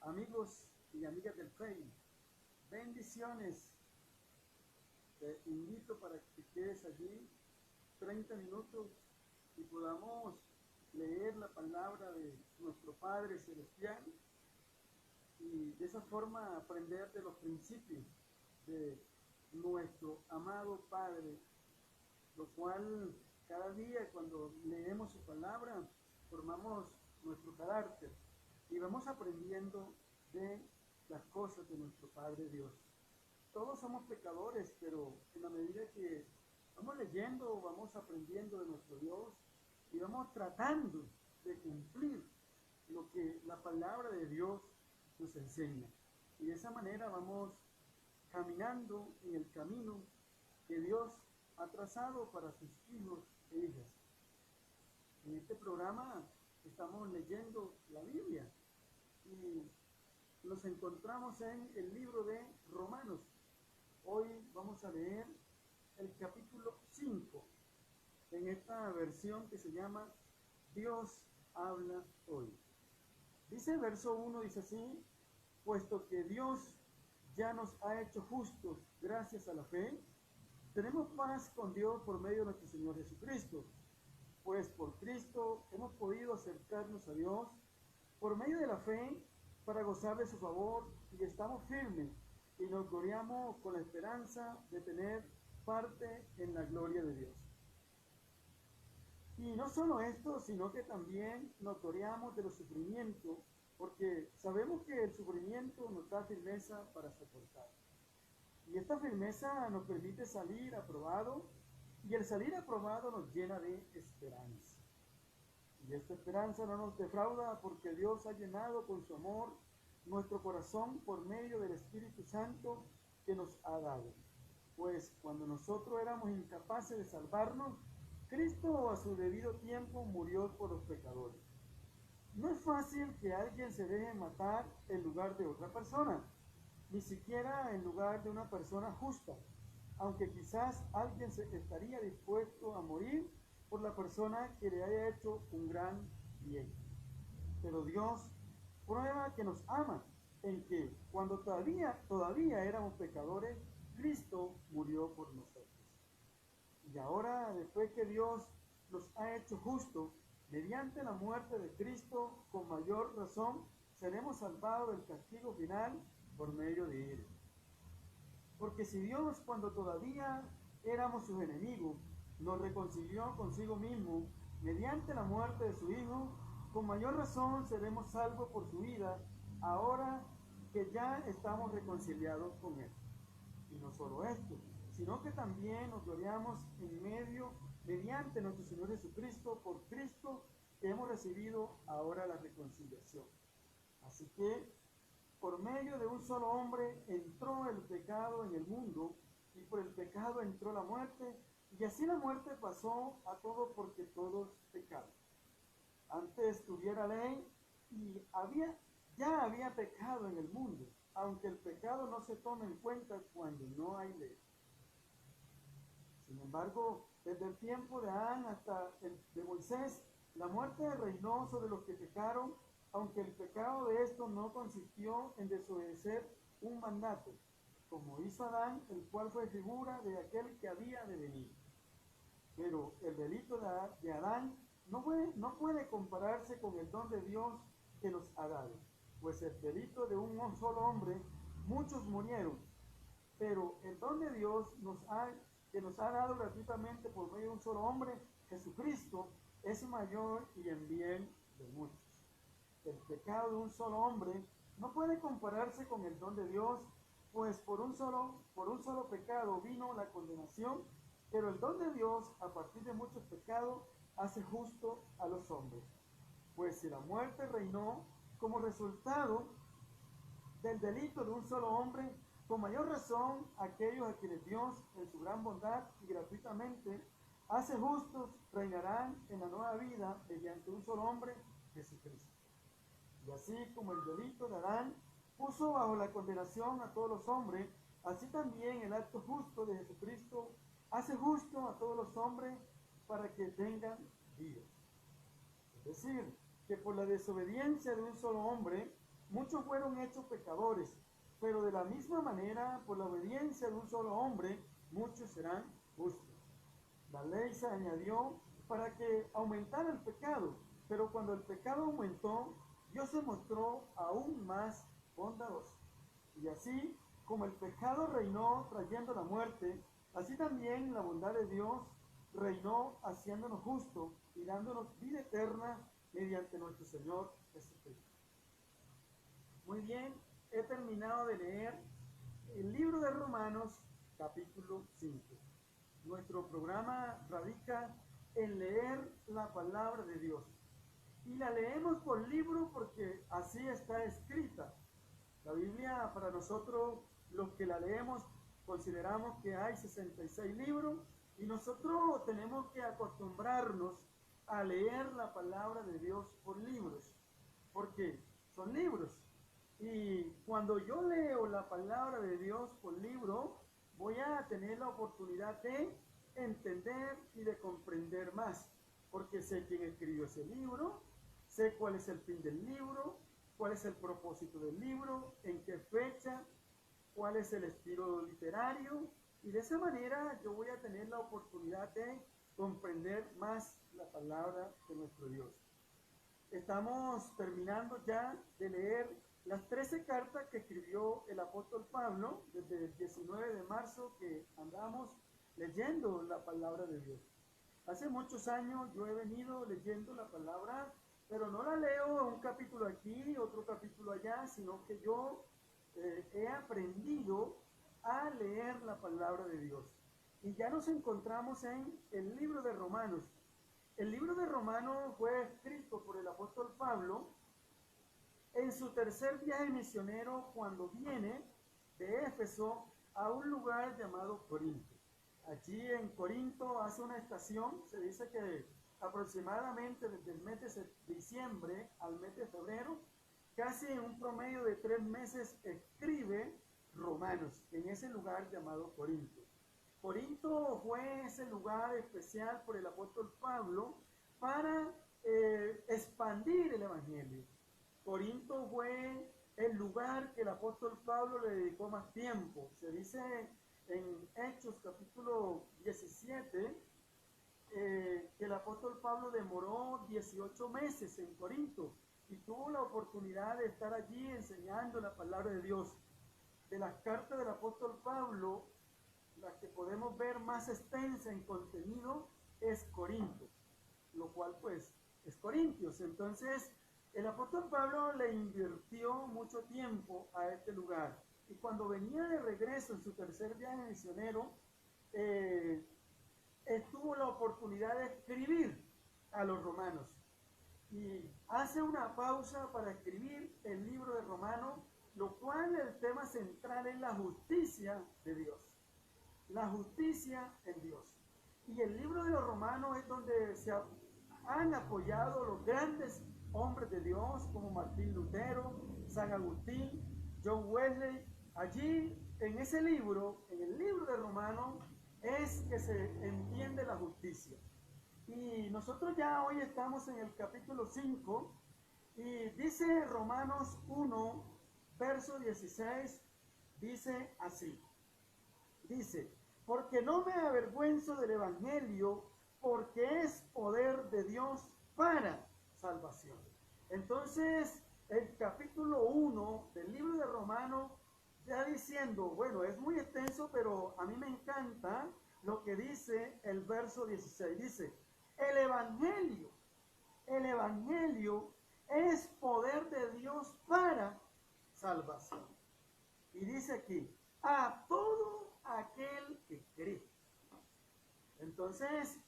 Amigos y amigas del Facebook, bendiciones. Te invito para que quedes allí 30 minutos y podamos leer la palabra de nuestro Padre Celestial y de esa forma aprender de los principios de nuestro amado Padre, lo cual cada día cuando leemos su palabra formamos nuestro carácter y vamos aprendiendo de las cosas de nuestro Padre Dios. Todos somos pecadores, pero en la medida que vamos leyendo, vamos aprendiendo de nuestro Dios y vamos tratando de cumplir lo que la palabra de Dios nos enseña. Y de esa manera vamos caminando en el camino que Dios ha trazado para sus hijos e hijas. En este programa estamos leyendo la Biblia y nos encontramos en el libro de Romanos. Hoy vamos a leer el capítulo 5 en esta versión que se llama Dios habla hoy. Dice el verso 1, dice así: puesto que Dios ya nos ha hecho justos gracias a la fe, tenemos paz con Dios por medio de nuestro Señor Jesucristo. Pues por Cristo hemos podido acercarnos a Dios por medio de la fe para gozar de su favor, y estamos firmes y nos gloriamos con la esperanza de tener parte en la gloria de Dios. Y no solo esto, sino que también nos gloriamos de los sufrimientos, porque sabemos que el sufrimiento nos da firmeza para soportar. Y esta firmeza nos permite salir aprobado, y el salir aprobado nos llena de esperanza. Y esta esperanza no nos defrauda, porque Dios ha llenado con su amor nuestro corazón por medio del Espíritu Santo que nos ha dado. Pues cuando nosotros éramos incapaces de salvarnos, Cristo a su debido tiempo murió por los pecadores. No es fácil que alguien se deje matar en lugar de otra persona, ni siquiera en lugar de una persona justa, aunque quizás alguien estaría dispuesto a morir por la persona que le haya hecho un gran bien. Pero Dios prueba que nos ama en que cuando todavía éramos pecadores, Cristo murió por nosotros. Y ahora, después que Dios nos ha hecho justos, mediante la muerte de Cristo, con mayor razón, seremos salvados del castigo final por medio de Él. Porque si Dios, cuando todavía éramos sus enemigos, nos reconcilió consigo mismo mediante la muerte de su Hijo, con mayor razón seremos salvos por su vida, ahora que ya estamos reconciliados con Él. Y no solo esto, sino que también nos gloriamos mediante nuestro Señor Jesucristo, por Cristo, que hemos recibido ahora la reconciliación. Así que, por medio de un solo hombre entró el pecado en el mundo, y por el pecado entró la muerte, y así la muerte pasó a todos porque todos pecaron. Antes tuviera ley y ya había pecado en el mundo, aunque el pecado no se toma en cuenta cuando no hay ley. Sin embargo, desde el tiempo de Adán hasta el de Moisés, la muerte reinó sobre los que pecaron, aunque el pecado de esto no consistió en desobedecer un mandato, como hizo Adán, el cual fue figura de aquel que había de venir. Pero el delito de Adán no puede compararse con el don de Dios que nos ha dado, pues el delito de un solo hombre, muchos murieron, pero el don de Dios que nos ha dado gratuitamente por medio de un solo hombre, Jesucristo, es mayor y en bien de muchos. El pecado de un solo hombre no puede compararse con el don de Dios, pues por un solo pecado vino la condenación, pero el don de Dios, a partir de muchos pecados, hace justo a los hombres. Pues si la muerte reinó como resultado del delito de un solo hombre, con mayor razón aquellos a quienes Dios, en su gran bondad y gratuitamente, hace justos, reinarán en la nueva vida mediante un solo hombre, Jesucristo. Y así como el delito de Adán puso bajo la condenación a todos los hombres, así también el acto justo de Jesucristo hace justo a todos los hombres para que tengan vida. Es decir, que por la desobediencia de un solo hombre, Muchos fueron hechos pecadores, pero de la misma manera, por la obediencia de un solo hombre, muchos serán justos. La ley se añadió para que aumentara el pecado, pero cuando el pecado aumentó, Dios se mostró aún más bondadoso. Y así como el pecado reinó trayendo la muerte, así también la bondad de Dios reinó haciéndonos justos y dándonos vida eterna mediante nuestro Señor Jesucristo. Muy bien, he terminado de leer el libro de Romanos, capítulo 5. Nuestro programa radica en leer la palabra de Dios. Y la leemos por libro porque así está escrita. La Biblia, para nosotros, los que la leemos, consideramos que hay 66 libros y nosotros tenemos que acostumbrarnos a leer la palabra de Dios por libros, porque son libros. Y cuando yo leo la palabra de Dios por libro, voy a tener la oportunidad de entender y de comprender más, porque sé quién escribió ese libro, sé cuál es el fin del libro, cuál es el propósito del libro, en qué fecha, cuál es el estilo literario, y de esa manera yo voy a tener la oportunidad de comprender más la palabra de nuestro Dios. Estamos terminando ya de leer las 13 cartas que escribió el apóstol Pablo desde el 19 de marzo que andamos leyendo la palabra de Dios. Hace muchos años yo he venido leyendo la palabra, pero no la leo un capítulo aquí, otro capítulo allá, sino que yo he aprendido a leer la palabra de Dios. Y ya nos encontramos en el libro de Romanos. El libro de Romanos fue escrito por el apóstol Pablo en su tercer viaje misionero cuando viene de Éfeso a un lugar llamado Corinto. Allí en Corinto hace una estación, se dice que aproximadamente desde el mes de diciembre al mes de febrero, casi en un promedio de 3 meses escribe Romanos en ese lugar llamado Corinto. Corinto fue ese lugar especial por el apóstol Pablo para expandir el evangelio. Corinto fue el lugar que el apóstol Pablo le dedicó más tiempo. Se dice en Hechos capítulo 17 que el apóstol Pablo demoró 18 meses en Corinto y tuvo la oportunidad de estar allí enseñando la palabra de Dios. De las cartas del apóstol Pablo, la que podemos ver más extensa en contenido es Corinto, lo cual pues es Corintios. Entonces el apóstol Pablo le invirtió mucho tiempo a este lugar y cuando venía de regreso en su tercer viaje misionero, tuvo la oportunidad de escribir a los romanos y hace una pausa para escribir el libro de Romanos, lo cual el tema central es la justicia de Dios. La justicia en Dios. Y el libro de los Romanos es donde se han apoyado los grandes hombres de Dios como Martín Lutero, San Agustín, John Wesley. Allí en ese libro, en el libro de Romanos, es que se entiende la justicia. Y nosotros ya hoy estamos en el capítulo 5 y dice Romanos 1, verso 16, dice así. Dice, porque no me avergüenzo del evangelio, porque es poder de Dios para salvación. Entonces, el capítulo 1 del libro de Romanos ya diciendo, bueno, es muy extenso, pero a mí me encanta lo que dice el verso 16. Dice, el evangelio es poder de Dios para salvación. Y dice aquí, a todo aquel que cree. Entonces,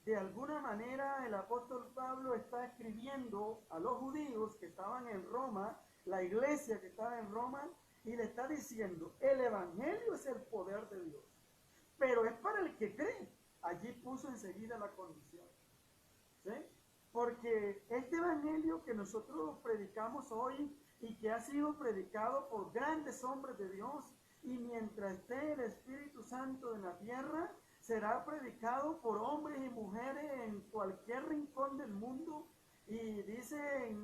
de alguna manera el apóstol Pablo está escribiendo a los judíos que estaban en Roma, la iglesia que estaba en Roma, y le está diciendo, el evangelio es el poder de Dios, pero es para el que cree. Allí puso enseguida la condición, ¿sí? Porque este evangelio que nosotros predicamos hoy y que ha sido predicado por grandes hombres de Dios, y mientras esté el Espíritu Santo en la tierra, será predicado por hombres y mujeres en cualquier rincón del mundo. Y dice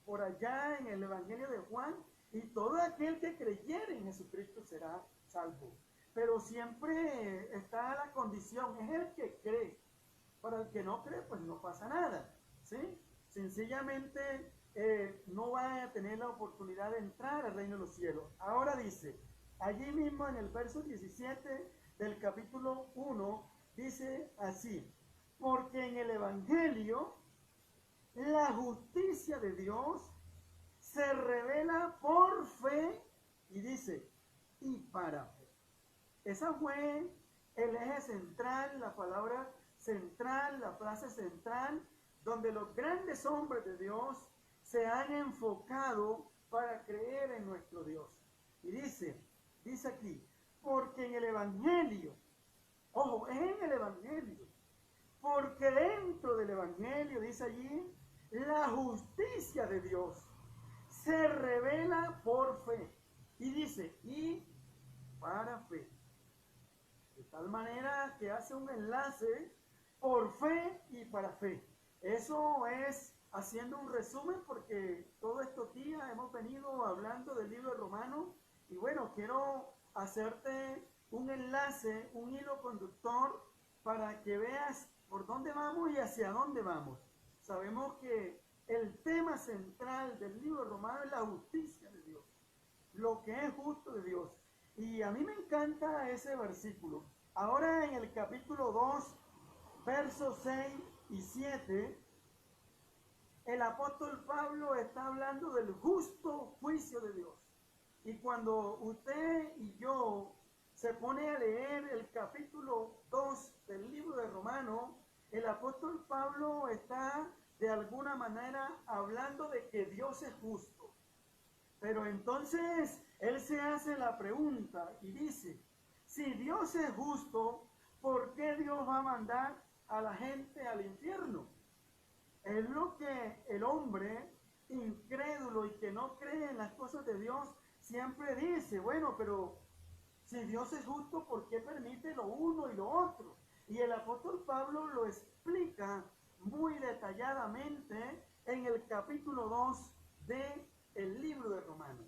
por allá en el Evangelio de Juan, y todo aquel que creyere en Jesucristo será salvo. Pero siempre está la condición, es el que cree. Para el que no cree, pues no pasa nada, ¿sí? Sencillamente no va a tener la oportunidad de entrar al reino de los cielos. Ahora dice, allí mismo en el verso 17 del capítulo 1, dice así, porque en el Evangelio la justicia de Dios se revela por fe, y dice, y para fe. Esa fue el eje central, la palabra central, la frase central, donde los grandes hombres de Dios se han enfocado para creer en nuestro Dios. Y dice aquí, porque en el Evangelio, ojo, es en el Evangelio, porque dentro del Evangelio, dice allí, la justicia de Dios se revela por fe. Y dice, y para fe. De tal manera que hace un enlace por fe y para fe. Eso es haciendo un resumen porque todos estos días hemos venido hablando del libro de Romanos y bueno, quiero hacerte un enlace, un hilo conductor para que veas por dónde vamos y hacia dónde vamos. Sabemos que el tema central del libro de Romanos es la justicia de Dios, lo que es justo de Dios. Y a mí me encanta ese versículo. Ahora en el capítulo 2, versos 6 y 7, el apóstol Pablo está hablando del justo juicio de Dios. Y cuando usted y yo se pone a leer el capítulo 2 del libro de Romanos, el apóstol Pablo está de alguna manera hablando de que Dios es justo. Pero entonces él se hace la pregunta y dice, si Dios es justo, ¿por qué Dios va a mandar a la gente al infierno? Es lo que el hombre incrédulo y que no cree en las cosas de Dios siempre dice, bueno, pero si Dios es justo, ¿por qué permite lo uno y lo otro? Y el apóstol Pablo lo explica muy detalladamente en el capítulo 2 del libro de Romanos.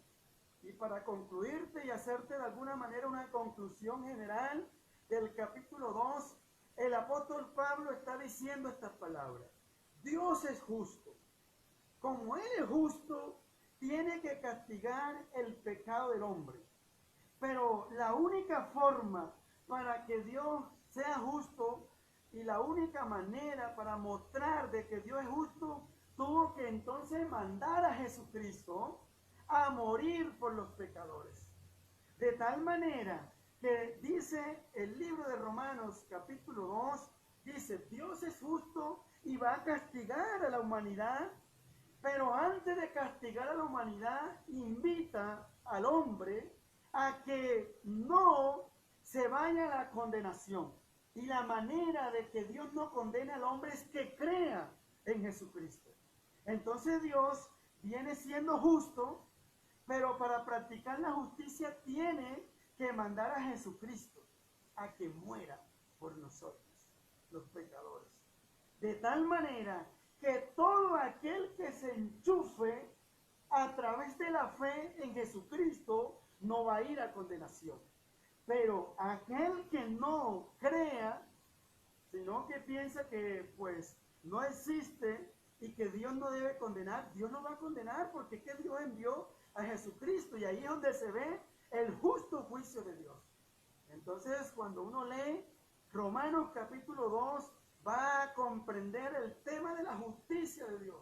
Y para concluirte y hacerte de alguna manera una conclusión general del capítulo 2, el apóstol Pablo está diciendo estas palabras. Dios es justo. Como Él es justo, tiene que castigar el pecado del hombre. Pero la única forma para que Dios sea justo y la única manera para mostrar de que Dios es justo, tuvo que entonces mandar a Jesucristo a morir por los pecadores. De tal manera que dice el libro de Romanos capítulo 2, dice, Dios es justo y va a castigar a la humanidad, pero antes de castigar a la humanidad, invita al hombre a que no se vaya a la condenación. Y la manera de que Dios no condene al hombre es que crea en Jesucristo. Entonces Dios viene siendo justo, pero para practicar la justicia tiene que mandar a Jesucristo a que muera por nosotros, los pecadores. De tal manera que todo aquel que se enchufe a través de la fe en Jesucristo no va a ir a condenación. Pero aquel que no crea, sino que piensa que pues no existe y que Dios no debe condenar, Dios no va a condenar porque es que Dios envió a Jesucristo y ahí es donde se ve el justo juicio de Dios. Entonces cuando uno lee Romanos capítulo 2 va a comprender el tema de la justicia de Dios.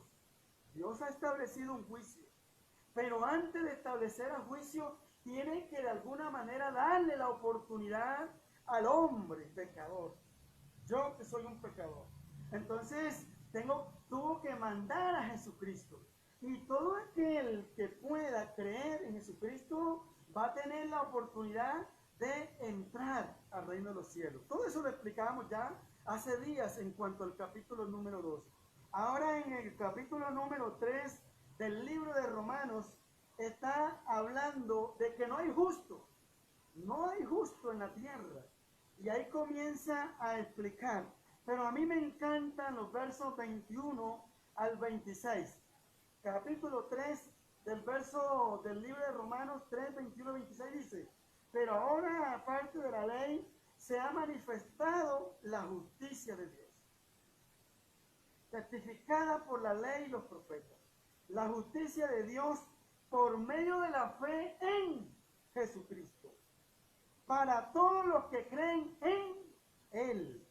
Dios ha establecido un juicio, pero antes de establecer el juicio tiene que de alguna manera darle la oportunidad al hombre pecador. Yo que soy un pecador. Entonces tuvo que mandar a Jesucristo. Y todo aquel que pueda creer en Jesucristo va a tener la oportunidad de entrar al reino de los cielos. Todo eso lo explicábamos ya hace días en cuanto al capítulo número 2. Ahora en el capítulo número 3 del libro de Romanos está hablando de que no hay justo. No hay justo en la tierra. Y ahí comienza a explicar. Pero a mí me encantan los versos 21 al 26. capítulo 3 del verso del libro de Romanos 3, 21, 26 dice, pero ahora aparte de la ley se ha manifestado la justicia de Dios, certificada por la ley y los profetas. La justicia de Dios por medio de la fe en Jesucristo, para todos los que creen en Él,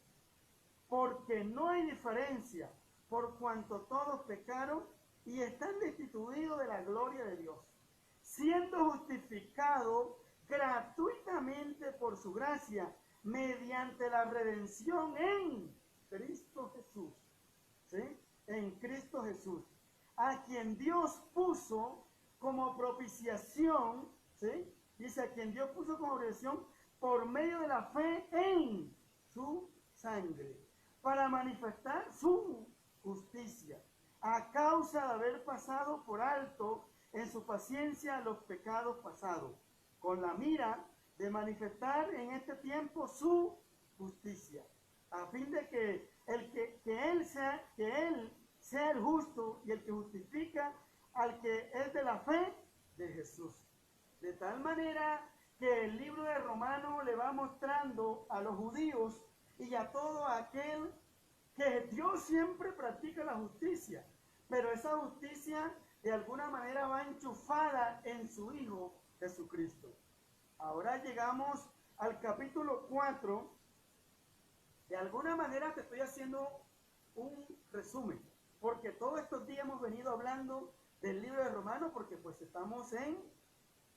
porque no hay diferencia, por cuanto todos pecaron y están destituidos de la gloria de Dios, siendo justificados gratuitamente por su gracia, mediante la redención en Cristo Jesús. ¿Sí? En Cristo Jesús, a quien Dios puso como propiciación, ¿sí? Dice, a quien Dios puso como propiciación por medio de la fe en su sangre, para manifestar su justicia, a causa de haber pasado por alto en su paciencia los pecados pasados, con la mira de manifestar en este tiempo su justicia, a fin de que Él sea el justo y el que justifica al que es de la fe de Jesús. De tal manera que el libro de Romanos le va mostrando a los judíos y a todo aquel que Dios siempre practica la justicia, pero esa justicia de alguna manera va enchufada en su Hijo Jesucristo. Ahora llegamos al capítulo 4. De alguna manera te estoy haciendo un resumen, porque todos estos días hemos venido hablando del libro de Romanos, porque pues estamos en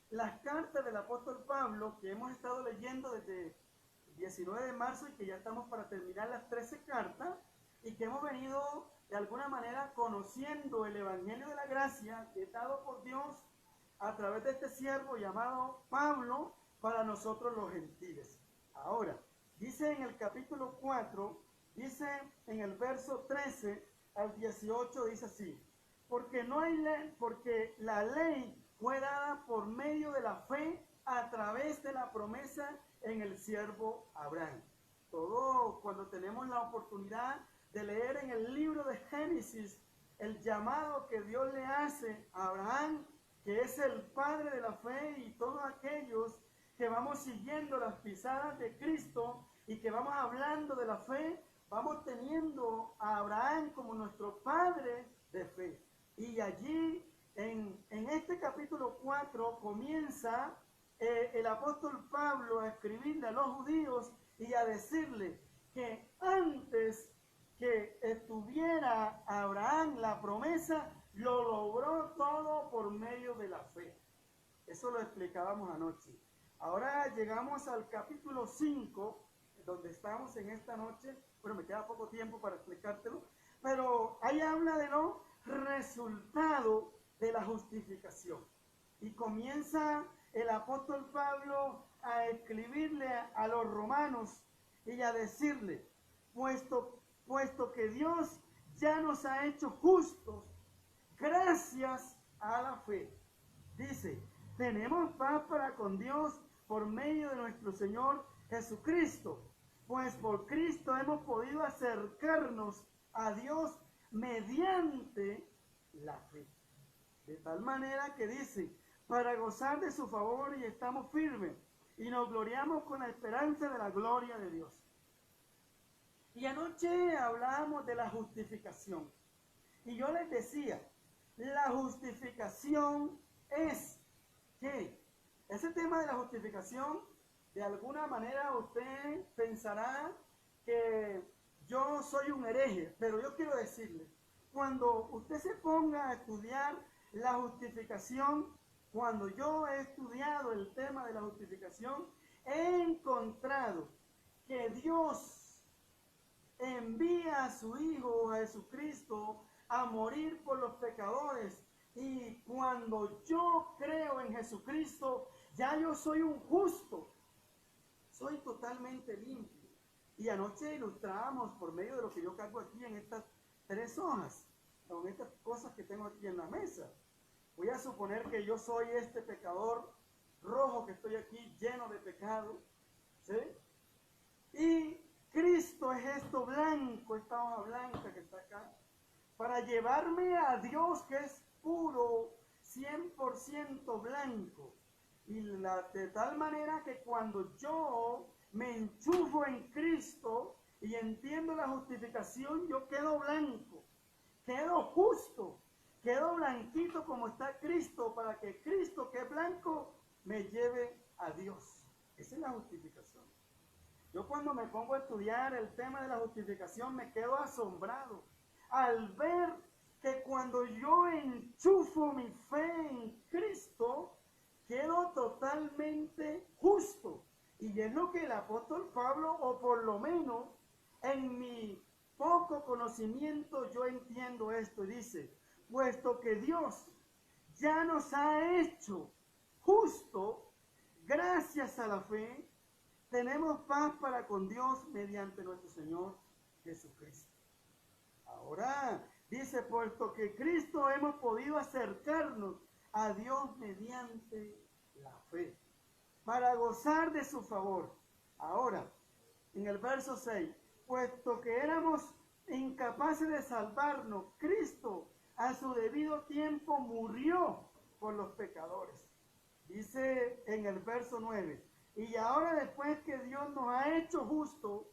las cartas del apóstol Pablo, que hemos estado leyendo desde el 19 de marzo y que ya estamos para terminar las 13 cartas, y que hemos venido de alguna manera conociendo el Evangelio de la Gracia que es dado por Dios a través de este siervo llamado Pablo para nosotros los gentiles. Ahora, dice en el capítulo 4, dice en el verso 13 al 18, dice así, porque no hay ley, porque la ley fue dada por medio de la fe a través de la promesa en el siervo Abraham. Todo cuando tenemos la oportunidad de leer en el libro de Génesis el llamado que Dios le hace a Abraham, que es el padre de la fe, y todos aquellos que vamos siguiendo las pisadas de Cristo y que vamos hablando de la fe, vamos teniendo a Abraham como nuestro padre de fe. Y allí, en este capítulo 4, comienza el apóstol Pablo a escribirle a los judíos y a decirle que antes que estuviera Abraham la promesa, lo logró todo por medio de la fe. Eso lo explicábamos anoche. Ahora llegamos al capítulo 5, donde estamos en esta noche. Bueno, me queda poco tiempo para explicártelo, pero ahí habla de los resultados de la justificación. Y comienza el apóstol Pablo a escribirle a los romanos y a decirle, puesto que Dios ya nos ha hecho justos gracias a la fe. Dice, tenemos paz para con Dios por medio de nuestro Señor Jesucristo, pues por Cristo hemos podido acercarnos a Dios mediante la fe. De tal manera que dice, para gozar de su favor y estamos firmes y nos gloriamos con la esperanza de la gloria de Dios. Y anoche hablábamos de la justificación. Y yo les decía, la justificación es que ese tema de la justificación, de alguna manera usted pensará que yo soy un hereje, pero yo quiero decirle, cuando usted se ponga a estudiar la justificación, cuando yo he estudiado el tema de la justificación, he encontrado que Dios envía a su Hijo Jesucristo a morir por los pecadores, y cuando yo creo en Jesucristo, ya yo soy un justo, soy totalmente limpio. Y anoche ilustrábamos por medio de lo que yo cargo aquí en estas 3 hojas, con estas cosas que tengo aquí en la mesa. Voy a suponer que yo soy este pecador rojo que estoy aquí, lleno de pecado, ¿sí? Y Cristo es esto blanco, esta hoja blanca que está acá, para llevarme a Dios, que es puro, 100% blanco. De tal manera que cuando yo me enchufo en Cristo y entiendo la justificación, yo quedo blanco, quedo justo, quedo blanquito como está Cristo, para que Cristo, que es blanco, me lleve a Dios. Esa es la justificación. Yo cuando me pongo a estudiar el tema de la justificación me quedo asombrado al ver que cuando yo enchufo mi fe en Cristo, quedo totalmente justo. Y es lo que el apóstol Pablo, o por lo menos en mi poco conocimiento, yo entiendo esto. Y dice, puesto que Dios ya nos ha hecho justo gracias a la fe, tenemos paz para con Dios mediante nuestro Señor Jesucristo. Ahora dice, puesto que Cristo hemos podido acercarnos a Dios mediante la fe, para gozar de su favor. Ahora, en el verso 6, puesto que éramos incapaces de salvarnos, Cristo a su debido tiempo murió por los pecadores. Dice en el verso 9, y ahora después que Dios nos ha hecho justos,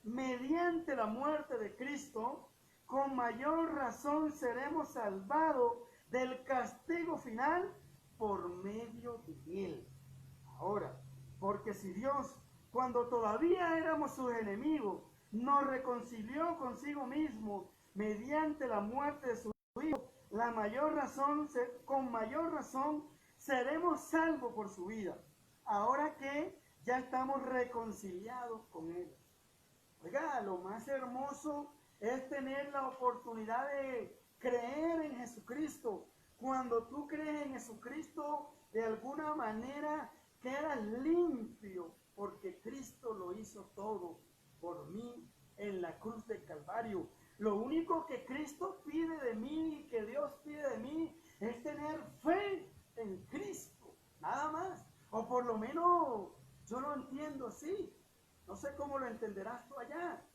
mediante la muerte de Cristo, con mayor razón seremos salvados del castigo final por medio de Él. Ahora, porque si Dios, cuando todavía éramos sus enemigos, nos reconcilió consigo mismo mediante la muerte de su Hijo, con mayor razón seremos salvos por su vida, ahora que ya estamos reconciliados con Él. Oiga, lo más hermoso es tener la oportunidad de creer en Jesucristo. Cuando tú crees en Jesucristo, de alguna manera quedas limpio, porque Cristo lo hizo todo por mí en la cruz del Calvario. Lo único que Cristo pide de mí y que Dios pide de mí es tener fe en Cristo, nada más. O por lo menos yo lo entiendo así. No sé cómo lo entenderás tú allá,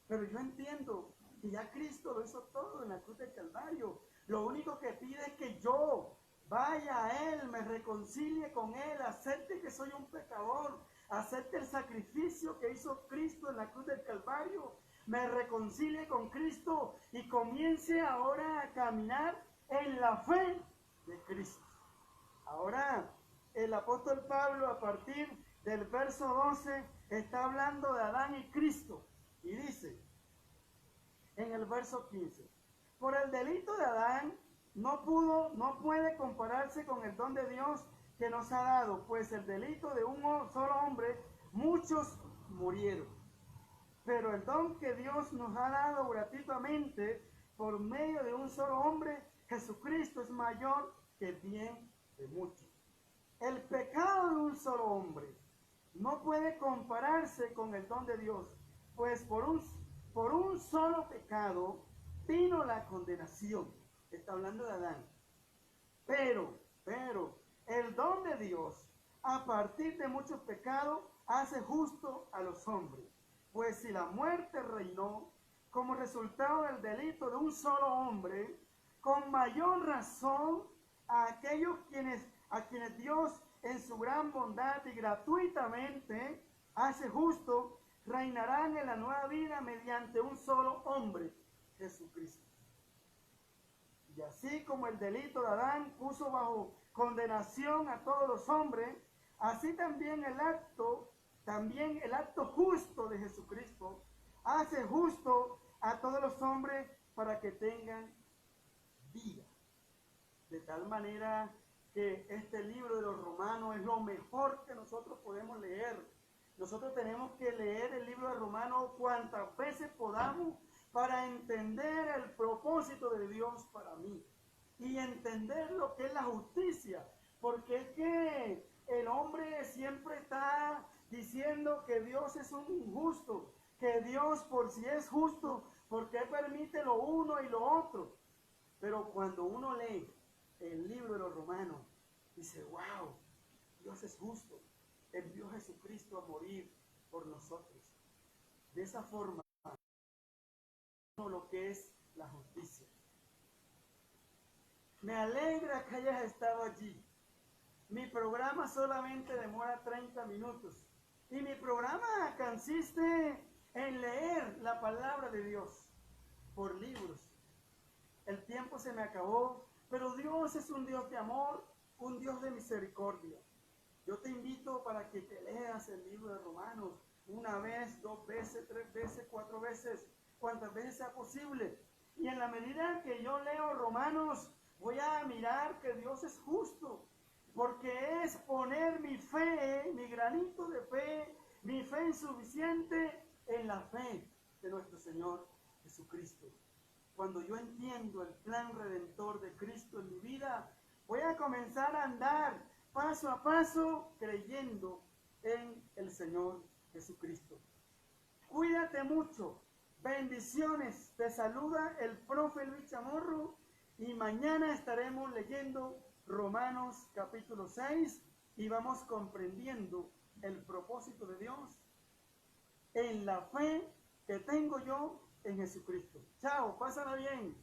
pero yo entiendo que ya Cristo lo hizo todo en la cruz del Calvario. Lo único que pide es que yo vaya a Él, me reconcilie con Él, acepte que soy un pecador, acepte el sacrificio que hizo Cristo en la cruz del Calvario, me reconcilie con Cristo y comience ahora a caminar en la fe de Cristo. Ahora, el apóstol Pablo, a partir del verso 12, está hablando de Adán y Cristo. Y dice, en el verso 15, por el delito de Adán no puede compararse con el don de Dios que nos ha dado, pues el delito de un solo hombre, muchos murieron. Pero el don que Dios nos ha dado gratuitamente por medio de un solo hombre, Jesucristo, es mayor que el bien de muchos. El pecado de un solo hombre no puede compararse con el don de Dios, pues por un solo pecado vino la condenación. Está hablando de Adán. Pero, el don de Dios, a partir de muchos pecados, hace justo a los hombres. Pues si la muerte reinó como resultado del delito de un solo hombre, con mayor razón a a quienes Dios en su gran bondad y gratuitamente hace justo, reinarán en la nueva vida mediante un solo hombre, Jesucristo. Y así como el delito de Adán puso bajo condenación a todos los hombres, así también el acto justo de Jesucristo hace justo a todos los hombres para que tengan vida. De tal manera que este libro de los Romanos es lo mejor que nosotros podemos leer. Nosotros tenemos que leer el libro de Romanos cuantas veces podamos para entender el propósito de Dios para mí y entender lo que es la justicia, porque es que el hombre siempre está diciendo que Dios es un injusto, que Dios, por si es justo, ¿por qué permite lo uno y lo otro? Pero cuando uno lee el libro de los Romanos, dice, wow, Dios es justo, envió a Jesucristo a morir por nosotros. De esa forma, lo que es la justicia. Me alegra que hayas estado allí. Mi programa solamente demora 30 minutos. Y mi programa consiste en leer la palabra de Dios por libros. El tiempo se me acabó, pero Dios es un Dios de amor, un Dios de misericordia. Yo te invito para que te leas el libro de Romanos una vez, 2 veces, 3 veces, 4 veces, cuantas veces sea posible. Y en la medida que yo leo Romanos, voy a mirar que Dios es justo, porque es poner mi fe, mi granito de fe, mi fe insuficiente en la fe de nuestro Señor Jesucristo. Cuando yo entiendo el plan redentor de Cristo en mi vida, voy a comenzar a andar paso a paso creyendo en el Señor Jesucristo. Cuídate mucho. Bendiciones. Te saluda el profe Luis Chamorro y mañana estaremos leyendo Romanos capítulo 6 y vamos comprendiendo el propósito de Dios en la fe que tengo yo en Jesucristo. Chao, pásala bien.